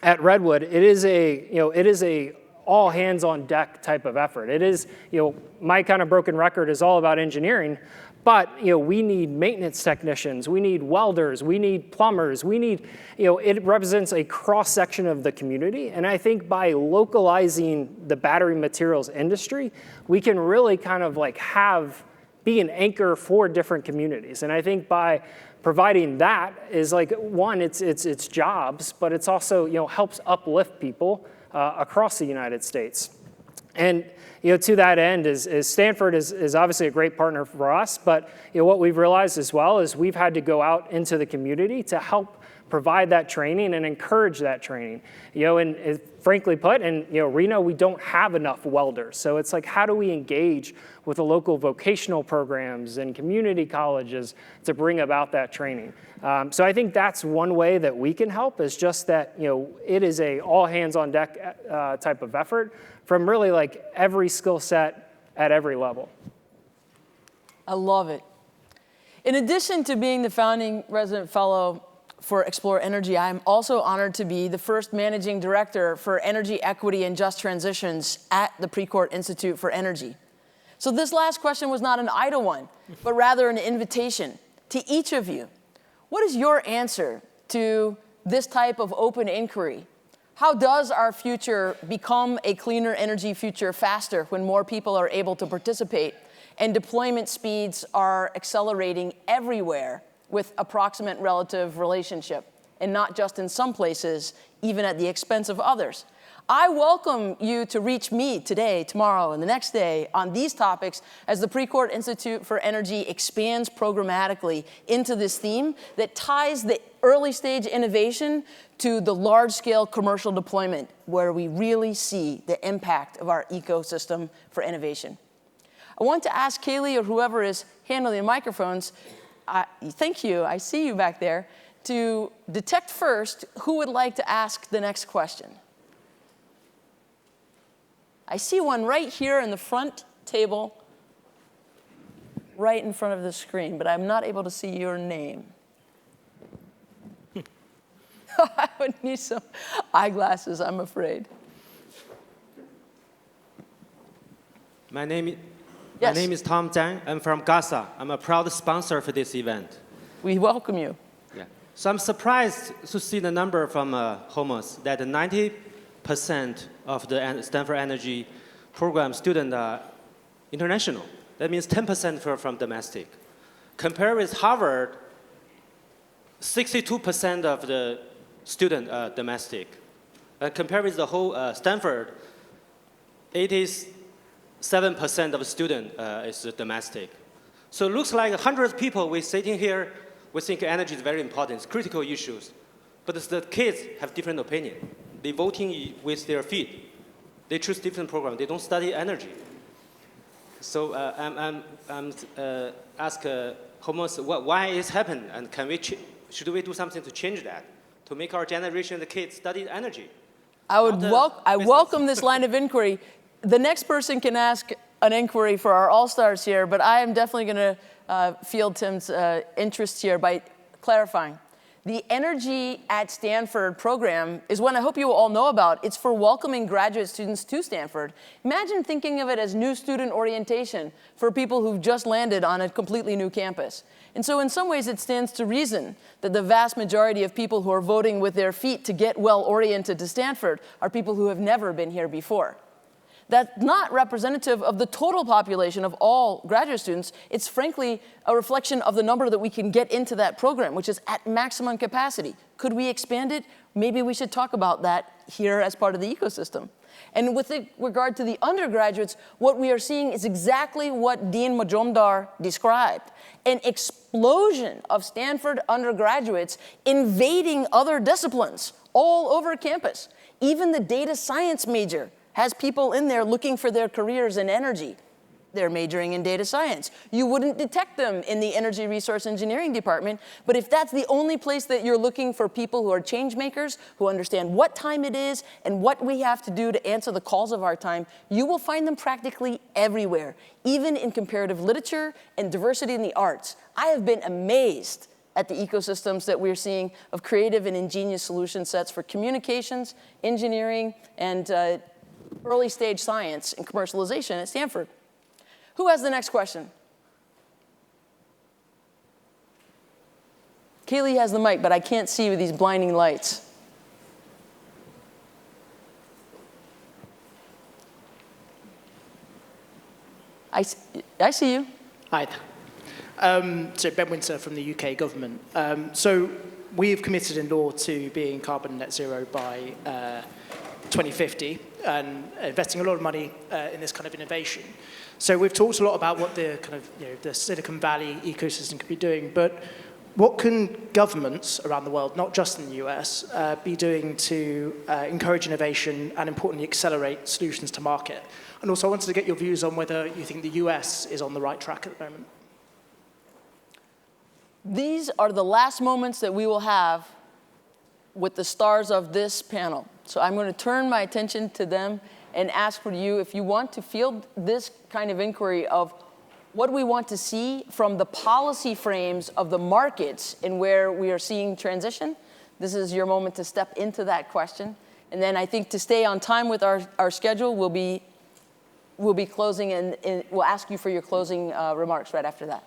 at Redwood, it is a all hands on deck type of effort. It is, my kind of broken record is all about engineering, but we need maintenance technicians, we need welders, we need plumbers, we need, it represents a cross section of the community. And I think by localizing the battery materials industry, we can really kind of like be an anchor for different communities. And I think by providing that is like, one, it's jobs, but it's also, helps uplift people across the United States. And to that end, is Stanford is obviously a great partner for us, but what we've realized as well is we've had to go out into the community to help provide that training and encourage that training. And frankly put, in Reno, we don't have enough welders. So it's like, how do we engage with the local vocational programs and community colleges to bring about that training? So I think that's one way that we can help, is just that it is a all hands on deck type of effort from really like every skill set at every level. I love it. In addition to being the founding resident fellow for Explore Energy, I'm also honored to be the first managing director for energy equity and just transitions at the Precourt Institute for Energy. So this last question was not an idle one, but rather an invitation to each of you. What is your answer to this type of open inquiry? How does our future become a cleaner energy future faster when more people are able to participate and deployment speeds are accelerating everywhere with approximate relative relationship, and not just in some places, even at the expense of others? I welcome you to reach me today, tomorrow, and the next day on these topics as the Precourt Institute for Energy expands programmatically into this theme that ties the early stage innovation to the large-scale commercial deployment, where we really see the impact of our ecosystem for innovation. I want to ask Kaylee or whoever is handling the microphones, thank you, I see you back there, to detect first who would like to ask the next question. I see one right here in the front table, right in front of the screen, but I'm not able to see your name. I would need some eyeglasses, I'm afraid. My name is Tom Zhang. I'm from Gaza. I'm a proud sponsor for this event. We welcome you. Yeah. So I'm surprised to see the number from Holmes that 90% of the Stanford Energy program students are international. That means 10% from domestic. Compared with Harvard, 62% of the students are domestic. Compared with the whole Stanford, 87% of the students is domestic. So it looks like 100 people we're sitting here, we think energy is very important, it's critical issues. But the kids have different opinion. They're voting with their feet. They choose different programs. They don't study energy. So I'm ask Holmes why it's happened, and should we do something to change that, to make our generation, the kids, study energy? I welcome this line of inquiry. The next person can ask an inquiry for our all-stars here, but I am definitely going to field Tim's interest here by clarifying. The Energy at Stanford program is one I hope you all know about. It's for welcoming graduate students to Stanford. Imagine thinking of it as new student orientation for people who've just landed on a completely new campus. And so in some ways, it stands to reason that the vast majority of people who are voting with their feet to get well-oriented to Stanford are people who have never been here before. That's not representative of the total population of all graduate students. It's frankly a reflection of the number that we can get into that program, which is at maximum capacity. Could we expand it? Maybe we should talk about that here as part of the ecosystem. And with regard to the undergraduates, what we are seeing is exactly what Dean Majumdar described: an explosion of Stanford undergraduates invading other disciplines all over campus. Even the data science major has people in there looking for their careers in energy. They're majoring in data science. You wouldn't detect them in the energy resource engineering department, but if that's the only place that you're looking for people who are change makers, who understand what time it is and what we have to do to answer the calls of our time, you will find them practically everywhere, even in comparative literature and diversity in the arts. I have been amazed at the ecosystems that we're seeing of creative and ingenious solution sets for communications, engineering, and early stage science and commercialization at Stanford. Who has the next question? Kaylee has the mic, but I can't see with these blinding lights. I see you. Hi. So Ben Winter from the UK government. So we've committed in law to being carbon net zero by 2050 and investing a lot of money in this kind of innovation. So we've talked a lot about what the kind of the Silicon Valley ecosystem could be doing, but what can governments around the world, not just in the US, be doing to encourage innovation and importantly accelerate solutions to market? And also I wanted to get your views on whether you think the US is on the right track at the moment. These are the last moments that we will have with the stars of this panel. So I'm going to turn my attention to them and ask for you, if you want to field this kind of inquiry of what do we want to see from the policy frames of the markets and where we are seeing transition, this is your moment to step into that question. And then I think to stay on time with our schedule, we'll be closing and we'll ask you for your closing remarks right after that.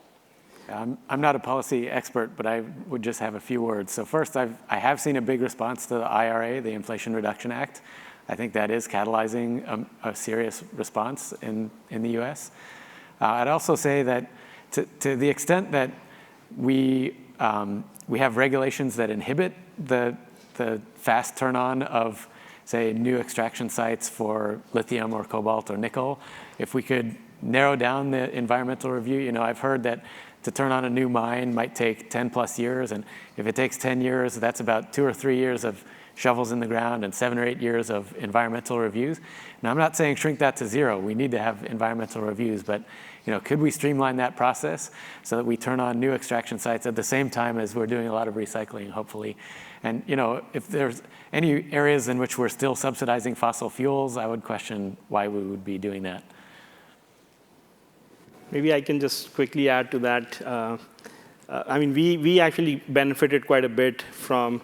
I'm not a policy expert, but I would just have a few words. So first, I have seen a big response to the IRA, the Inflation Reduction Act. I think that is catalyzing a serious response in the US. I'd also say that to the extent that we have regulations that inhibit the fast turn-on of, say, new extraction sites for lithium or cobalt or nickel, if we could narrow down the environmental review, I've heard that to turn on a new mine might take 10 plus years, and if it takes 10 years, that's about 2 or 3 years of shovels in the ground and 7 or 8 years of environmental reviews. Now, I'm not saying shrink that to zero. We need to have environmental reviews, but could we streamline that process so that we turn on new extraction sites at the same time as we're doing a lot of recycling, hopefully? And if there's any areas in which we're still subsidizing fossil fuels, I would question why we would be doing that. Maybe I can just quickly add to that. I mean, we actually benefited quite a bit from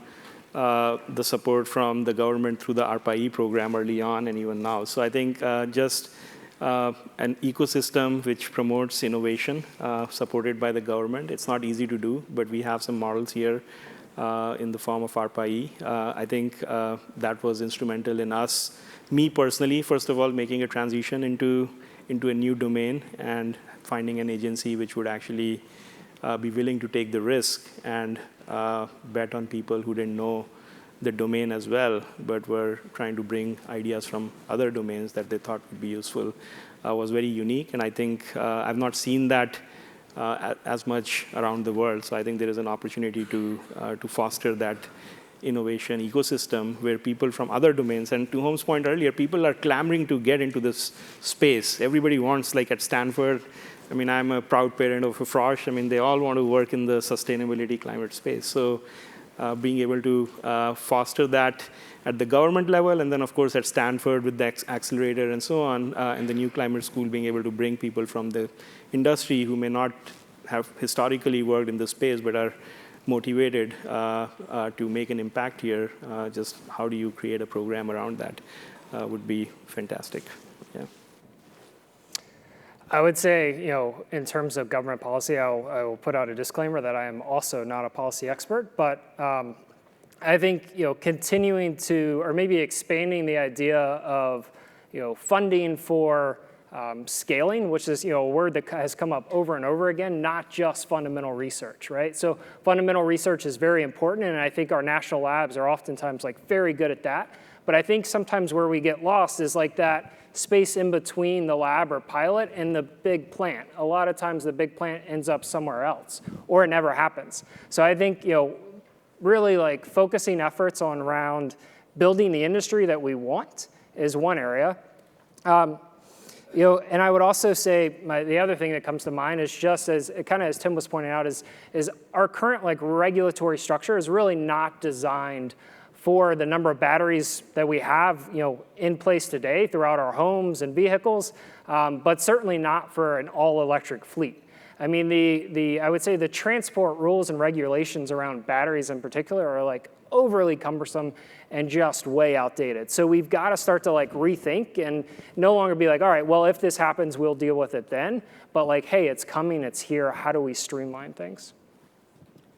the support from the government through the ARPA-E program early on and even now. So I think just an ecosystem which promotes innovation supported by the government. It's not easy to do, but we have some models here in the form of ARPA-E. I think that was instrumental in me personally, first of all, making a transition into a new domain and finding an agency which would actually be willing to take the risk and bet on people who didn't know the domain as well, but were trying to bring ideas from other domains that they thought would be useful, was very unique. And I think I've not seen that as much around the world. So I think there is an opportunity to foster that innovation ecosystem where people from other domains, and to Holmes' point earlier, people are clamoring to get into this space. Everybody wants, like at Stanford, I mean, I'm a proud parent of a Frosh. I mean, they all want to work in the sustainability climate space. So being able to foster that at the government level, and then, of course, at Stanford with the accelerator and so on, and the new climate school, being able to bring people from the industry who may not have historically worked in the space but are motivated to make an impact here. Just how do you create a program around that would be fantastic. Yeah. I would say, in terms of government policy, I will put out a disclaimer that I am also not a policy expert, but I think, continuing to, or maybe expanding the idea of, funding for scaling, which is, a word that has come up over and over again, not just fundamental research, right? So fundamental research is very important, and I think our national labs are oftentimes very good at that. But I think sometimes where we get lost is that space in between the lab or pilot and the big plant. A lot of times the big plant ends up somewhere else, or it never happens. So I think, really focusing efforts on around building the industry that we want is one area. And I would also say the other thing that comes to mind is just as Tim was pointing out is our current regulatory structure is really not designed for the number of batteries that we have in place today throughout our homes and vehicles, but certainly not for an all-electric fleet. I mean, I would say the transport rules and regulations around batteries in particular are like overly cumbersome and just way outdated. So we've got to start to like rethink and no longer be like, all right, well, if this happens, we'll deal with it then. But like, hey, it's coming, it's here. How do we streamline things?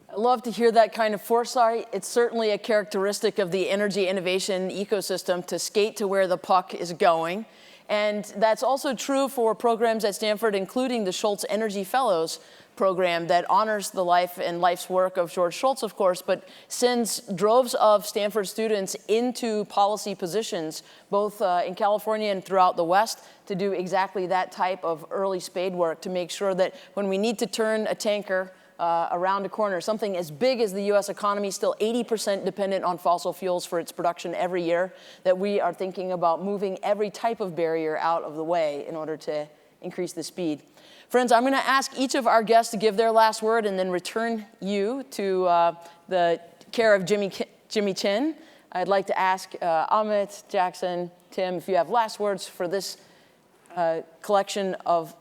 I love to hear that kind of foresight. It's certainly a characteristic of the energy innovation ecosystem to skate to where the puck is going. And that's also true for programs at Stanford, including the Schultz Energy Fellows program that honors the life and life's work of George Shultz, of course, but sends droves of Stanford students into policy positions, both in California and throughout the West, to do exactly that type of early spade work to make sure that when we need to turn a tanker around a corner, something as big as the US economy, still 80% dependent on fossil fuels for its production every year, that we are thinking about moving every type of barrier out of the way in order to increase the speed. Friends, I'm going to ask each of our guests to give their last word and then return you to the care of Jimmy Chin. I'd like to ask Amit, Jackson, Tim, if you have last words for this collection of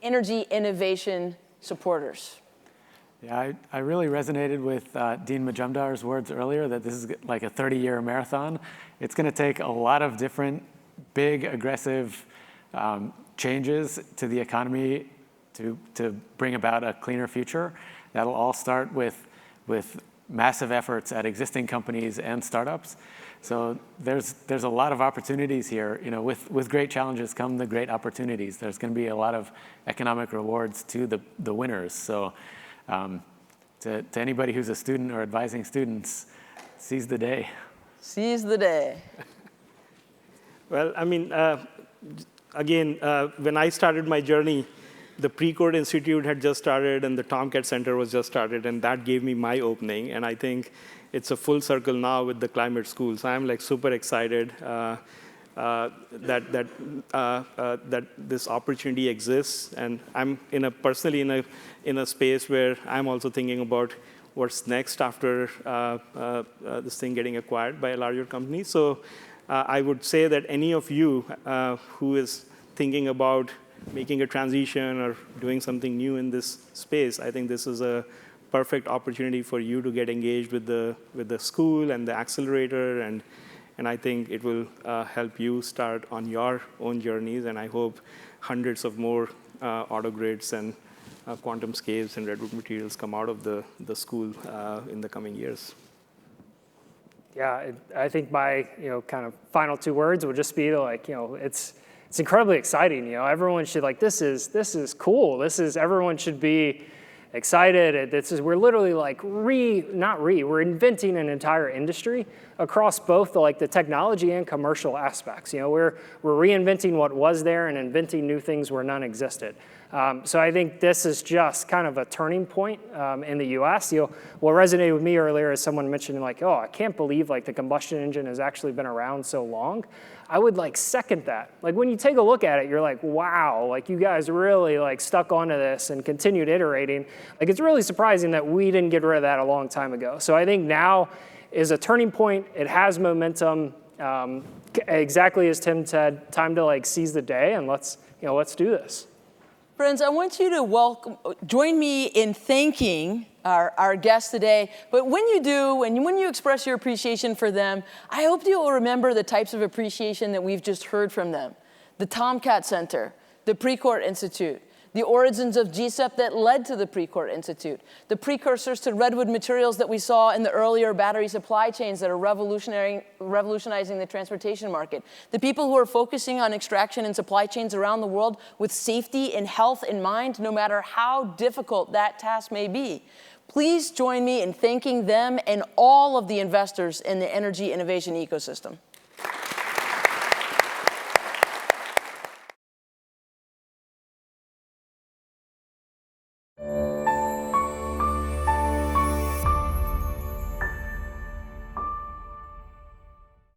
energy innovation supporters. Yeah, I really resonated with Dean Majumdar's words earlier that this is like a 30-year marathon. It's going to take a lot of different big, aggressive changes to the economy to bring about a cleaner future. That'll all start with massive efforts at existing companies and startups. So there's a lot of opportunities here. You know, with great challenges come the great opportunities. There's going to be a lot of economic rewards to the winners. So to anybody who's a student or advising students, seize the day. Seize the day. Well, I mean, again, when I started my journey, the Precourt Institute had just started and the Tomcat Center was just started, and that gave me my opening. And I think it's a full circle now with the climate school. So I'm like super excited that this opportunity exists. And I'm personally in a space where I'm also thinking about what's next after this thing getting acquired by a larger company. So I would say that any of you who is thinking about making a transition or doing something new in this space, I think this is a perfect opportunity for you to get engaged with the school and the accelerator, and I think it will help you start on your own journeys, and I hope hundreds of more AutoGrids and QuantumScapes and Redwood materials come out of the school in the coming years. Yeah, I think my kind of final two words would just be like, it's incredibly exciting. Everyone should this is cool. Everyone should be excited. We're literally like we're inventing an entire industry across both the technology and commercial aspects. We're reinventing what was there and inventing new things where none existed. So I think this is just kind of a turning point in the US. What resonated with me earlier is someone mentioning oh, I can't believe the combustion engine has actually been around so long. I would second that. When you take a look at it, you're like, wow, you guys really stuck onto this and continued iterating. It's really surprising that we didn't get rid of that a long time ago. So I think now is a turning point. It has momentum. Exactly as Tim said, time to seize the day and let's do this. Friends, I want you to join me in thanking our guests today. But when you do, and when you express your appreciation for them, I hope you will remember the types of appreciation that we've just heard from them. The Tomcat Center, the Precourt Institute, the origins of GCEP that led to the Precourt Institute, the precursors to Redwood materials that we saw in the earlier battery supply chains that are revolutionizing the transportation market, the people who are focusing on extraction and supply chains around the world with safety and health in mind, no matter how difficult that task may be. Please join me in thanking them and all of the investors in the energy innovation ecosystem.